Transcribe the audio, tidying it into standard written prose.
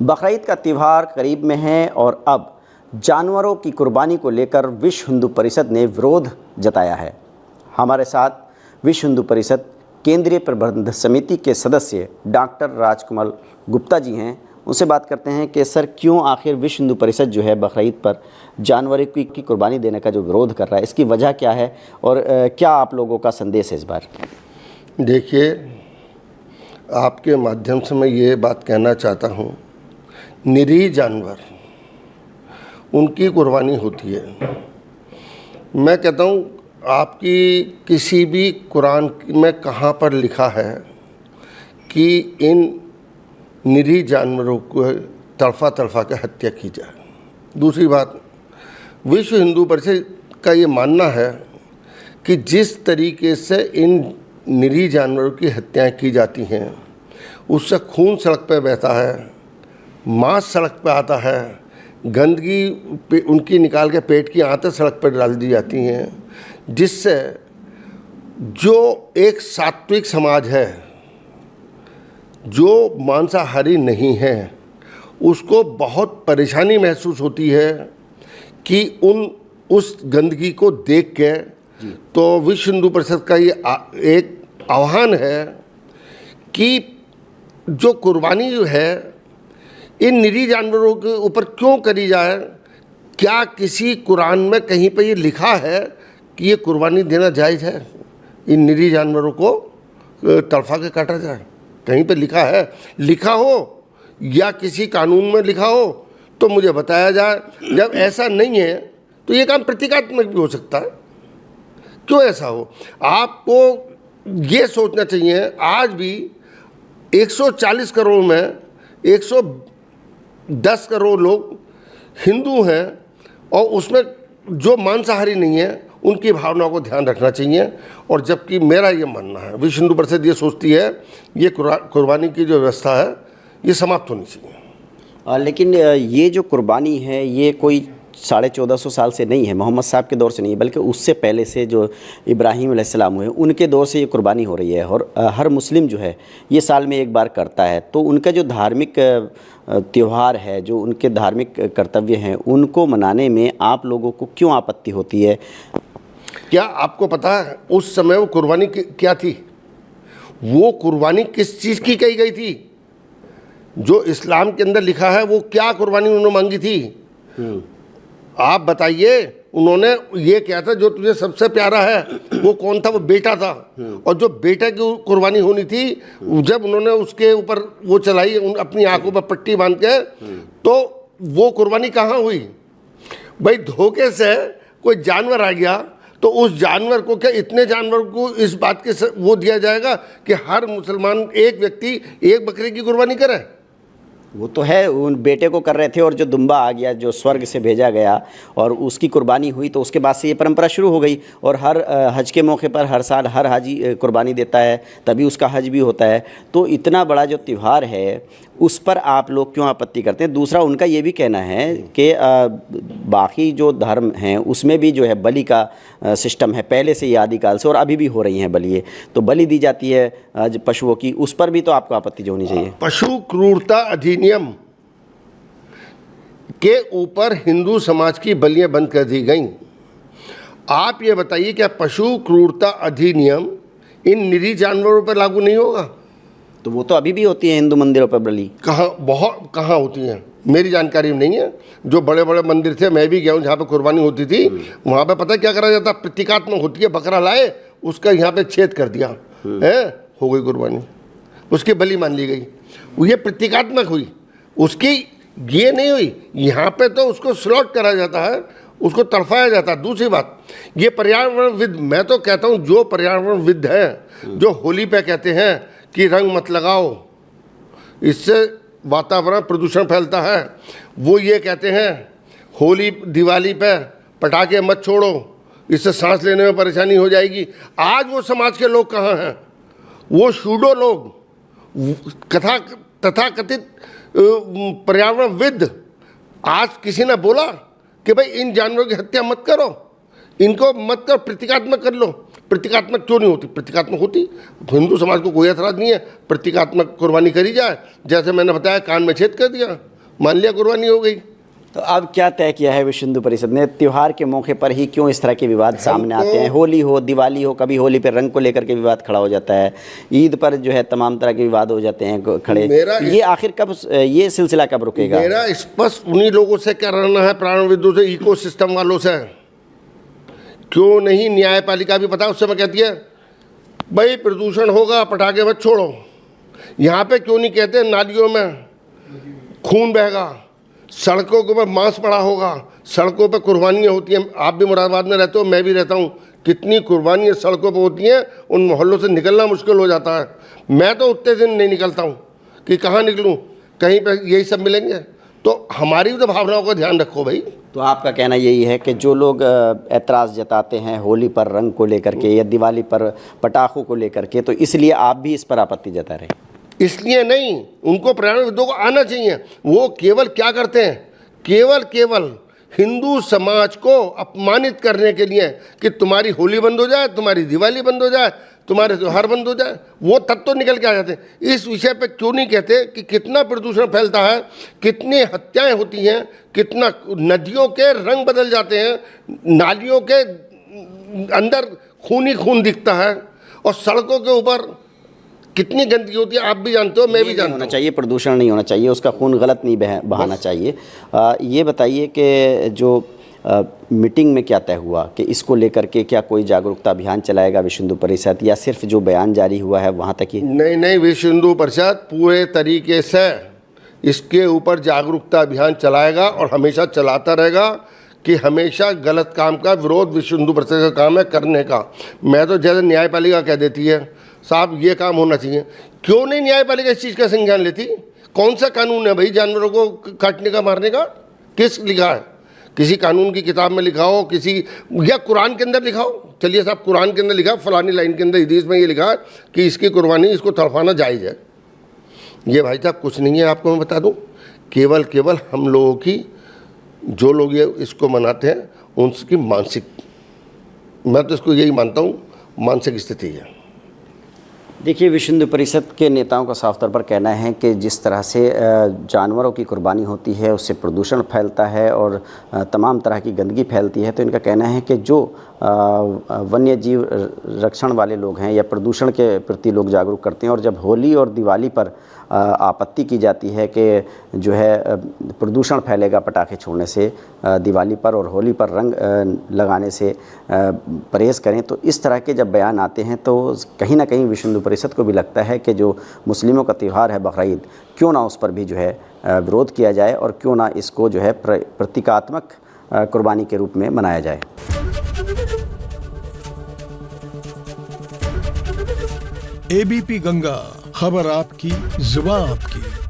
बकरीद का त्यौहार करीब में है और अब जानवरों की कुर्बानी को लेकर विश्व हिंदू परिषद ने विरोध जताया है। हमारे साथ विश्व हिंदू परिषद केंद्रीय प्रबंध समिति के सदस्य डॉक्टर राजकमल गुप्ता जी हैं। उनसे बात करते हैं कि सर क्यों आखिर विश्व हिंदू परिषद जो है बकरीद पर जानवरों की कुर्बानी देने का जो विरोध कर रहा है, इसकी वजह क्या है और क्या आप लोगों का संदेश है इस बार? देखिए, आपके माध्यम से मैं ये बात कहना चाहता हूँ, निरीह जानवर उनकी कुर्बानी होती है। मैं कहता हूँ आपकी किसी भी कुरान में कहाँ पर लिखा है कि इन निरीह जानवरों को तड़फा तड़फा के हत्या की जाए। दूसरी बात, विश्व हिंदू परिषद का ये मानना है कि जिस तरीके से इन निरीह जानवरों की हत्याएं की जाती हैं, उससे खून सड़क पर बहता है, मांस सड़क पर आता है, गंदगी उनकी निकाल के पेट की आंतें सड़क पर डाल दी जाती हैं, जिससे जो एक सात्विक समाज है, जो मांसाहारी नहीं है, उसको बहुत परेशानी महसूस होती है कि उस गंदगी को देख के। तो विश्व हिंदू परिषद का ये एक आह्वान है कि जो कुर्बानी है इन निरीह जानवरों के ऊपर क्यों करी जाए। क्या किसी कुरान में कहीं पर ये लिखा है कि ये कुर्बानी देना जायज़ है? इन निरीह जानवरों को तड़फा के काटा जाए? कहीं पे लिखा है? लिखा हो या किसी कानून में लिखा हो तो मुझे बताया जाए। जब ऐसा नहीं है तो ये काम प्रतीकात्मक भी हो सकता है। क्यों ऐसा हो? आपको ये सोचना चाहिए, आज भी 140 करोड़ में 110 करोड़ लोग हिंदू हैं और उसमें जो मांसाहारी नहीं है उनकी भावनाओं को ध्यान रखना चाहिए। और जबकि मेरा ये मानना है, विश्व हिंदू परिषद ये सोचती है ये कुर्बानी की जो व्यवस्था है ये समाप्त होनी चाहिए। लेकिन ये जो कुर्बानी है ये कोई 1450 साल से नहीं है, मोहम्मद साहब के दौर से नहीं है, बल्कि उससे पहले से जो इब्राहीम अलैहिस्सलाम हुए उनके दौर से ये कुर्बानी हो रही है। और हर मुस्लिम जो है ये साल में एक बार करता है। तो उनका जो धार्मिक त्यौहार है, जो उनके धार्मिक कर्तव्य हैं, उनको मनाने में आप लोगों को क्यों आपत्ति होती है? क्या आपको पता है उस समय वो कुर्बानी क्या थी? वो कुर्बानी किस चीज़ की कही गई थी? जो इस्लाम के अंदर लिखा है वो क्या कुर्बानी उन्होंने मांगी थी? आप बताइए। उन्होंने ये क्या था, जो तुझे सबसे प्यारा है वो कौन था? वो बेटा था। और जो बेटा की कुर्बानी होनी थी, जब उन्होंने उसके ऊपर वो चलाई अपनी आंखों पर पट्टी बांध के, तो वो कुर्बानी कहाँ हुई भाई? धोखे से कोई जानवर आ गया तो उस जानवर को, क्या इतने जानवर को इस बात के वो दिया जाएगा कि हर मुसलमान एक व्यक्ति एक बकरे की कुर्बानी करे? वो तो है, उन बेटे को कर रहे थे और जो दुम्बा आ गया जो स्वर्ग से भेजा गया और उसकी कुर्बानी हुई, तो उसके बाद से ये परंपरा शुरू हो गई। और हर हज के मौके पर हर साल हर हाजी कुर्बानी देता है, तभी उसका हज भी होता है। तो इतना बड़ा जो त्यौहार है उस पर आप लोग क्यों आपत्ति करते हैं? दूसरा, उनका ये भी कहना है कि बाकी जो धर्म हैं उसमें भी जो है बलि का सिस्टम है, पहले से ही आदिकाल से, और अभी भी हो रही हैं बलि। तो बलि दी जाती है पशुओं की, उस पर भी तो आपको आपत्ति जो होनी चाहिए। पशु क्रूरता अधिनियम के ऊपर हिंदू समाज की बलियां बंद कर दी गई। आप ये बताइए, क्या पशु क्रूरता अधिनियम इन निरीह जानवरों पर लागू नहीं होगा? तो वो तो अभी भी होती है हिंदू मंदिरों पर बलि। कहाँ होती हैं? मेरी जानकारी में नहीं है। जो बड़े बड़े मंदिर थे, मैं भी गया हूँ, जहाँ पे कुर्बानी होती थी, वहाँ पे पता क्या करा जाता? प्रतीकात्मक होती है, बकरा लाए, उसका यहाँ पे छेद कर दिया है, हो गई कुर्बानी, उसकी बलि मान ली गई। ये प्रतीकात्मक हुई, उसकी ये नहीं हुई। यहाँ पे तो उसको स्लॉट करा जाता है, उसको तड़फाया जाता है। दूसरी बात, ये पर्यावरणविद, मैं तो कहता हूँ जो पर्यावरणविद हैं, जो होली पे कहते हैं कि रंग मत लगाओ, इससे वातावरण प्रदूषण फैलता है, वो ये कहते हैं होली दिवाली पे पटाखे मत छोड़ो, इससे सांस लेने में परेशानी हो जाएगी। आज वो समाज के लोग कहाँ हैं? वो शूडो लोग, तथाकथित पर्यावरणविद, आज किसी ने बोला कि भाई इन जानवरों की हत्या मत करो, इनको मत करो, प्रतीकात्मक कर लो। प्रतीकात्मक क्यों नहीं होती? प्रतीकात्मक होती, हिंदू समाज को कोई एतराज़ नहीं है, प्रतीकात्मक कुर्बानी करी जाए। जैसे मैंने बताया, कान में छेद कर दिया, मान लिया कुर्बानी हो गई। तो अब क्या तय किया है विश्व हिंदू परिषद ने? त्यौहार के मौके पर ही क्यों इस तरह के विवाद सामने आते हैं? होली हो, दिवाली हो, कभी होली पर रंग को लेकर के विवाद खड़ा हो जाता है, ईद पर जो है तमाम तरह के विवाद हो जाते हैं खड़े। ये आखिर कब, ये सिलसिला कब रुकेगा? मेरा स्पष्ट उन्हीं लोगों से क्या रहना है, प्राणविदों से, इकोसिस्टम वालों से। क्यों नहीं न्यायपालिका भी पता उस समय कहती है भाई प्रदूषण होगा, पटाखे मत छोड़ो। यहाँ पे क्यों नहीं कहते नालियों में खून बहेगा, सड़कों के ऊपर मांस पड़ा होगा, सड़कों पे कुर्बानियाँ होती हैं। आप भी मुरादाबाद में रहते हो, मैं भी रहता हूँ, कितनी कुर्बानियाँ सड़कों पे होती हैं, उन मोहल्लों से निकलना मुश्किल हो जाता है। मैं तो उतने दिन नहीं निकलता हूँ कि कहाँ निकलूँ, कहीं पे यही सब मिलेंगे। तो हमारी भी तो भावनाओं का ध्यान रखो भाई। तो आपका कहना यही है कि जो लोग ऐतराज़ जताते हैं होली पर रंग को लेकर के या दिवाली पर पटाखों को लेकर के, तो इसलिए आप भी इस पर आपत्ति जता रहे हैं? इसलिए नहीं, उनको प्राणविदों को आना चाहिए। वो केवल क्या करते हैं, केवल हिंदू समाज को अपमानित करने के लिए कि तुम्हारी होली बंद हो जाए, तुम्हारी दिवाली बंद हो जाए, तुम्हारे त्यौहार बंद हो जाए, वो तब तो निकल के आ जाते हैं। इस विषय पे क्यों नहीं कहते कि कितना प्रदूषण फैलता है, कितनी हत्याएं होती हैं, कितना नदियों के रंग बदल जाते हैं, नालियों के अंदर खून ही खून दिखता है, और सड़कों के ऊपर कितनी गंदगी होती है, आप भी जानते हो, मैं भी जानता हूं। होना चाहिए, प्रदूषण नहीं होना चाहिए, उसका खून गलत नहीं बहाना चाहिए। ये बताइए कि जो मीटिंग में क्या तय हुआ कि इसको लेकर के क्या कोई जागरूकता अभियान चलाएगा विश्व हिंदू परिषद, या सिर्फ जो बयान जारी हुआ है वहाँ तक ही? नहीं, विश्व हिंदू परिषद पूरे तरीके से इसके ऊपर जागरूकता अभियान चलाएगा और हमेशा चलाता रहेगा कि हमेशा गलत काम का विरोध विश्व हिंदू परिषद का काम है करने का। मैं तो जैसे न्यायपालिका कह देती है साहब ये काम होना चाहिए, क्यों नहीं न्यायपालिका इस चीज़ का संज्ञान लेती? कौन सा कानून है भाई जानवरों को काटने का, मारने का? किस लिखा है? किसी कानून की किताब में लिखा हो, किसी, या कुरान के अंदर लिखा हो? चलिए साहब, कुरान के अंदर लिखा, फलानी लाइन के अंदर हदीस में ये लिखा है कि इसकी कुर्बानी, इसको तड़पाना जायज़ है। ये भाई साहब कुछ नहीं है, आपको मैं बता दूं, केवल हम लोगों की, जो लोग ये इसको मनाते हैं उनकी मानसिक, मैं तो इसको यही मानता हूँ, मानसिक स्थिति है। देखिए, विश्व हिंदू परिषद के नेताओं का साफ तौर पर कहना है कि जिस तरह से जानवरों की कुर्बानी होती है उससे प्रदूषण फैलता है और तमाम तरह की गंदगी फैलती है। तो इनका कहना है कि जो वन्य जीव रक्षण वाले लोग हैं या प्रदूषण के प्रति लोग जागरूक करते हैं, और जब होली और दिवाली पर आपत्ति की जाती है कि जो है प्रदूषण फैलेगा पटाखे छोड़ने से, दिवाली पर और होली पर रंग लगाने से परहेज़ करें, तो इस तरह के जब बयान आते हैं तो कहीं ना कहीं विश्व हिंदू परिषद को भी लगता है कि जो मुस्लिमों का त्यौहार है बकरीद, क्यों ना उस पर भी जो है विरोध किया जाए और क्यों ना इसको जो है प्रतीकात्मक कुर्बानी के रूप में मनाया जाए। एबीपी गंगा, खबर आपकी, जुबान आपकी।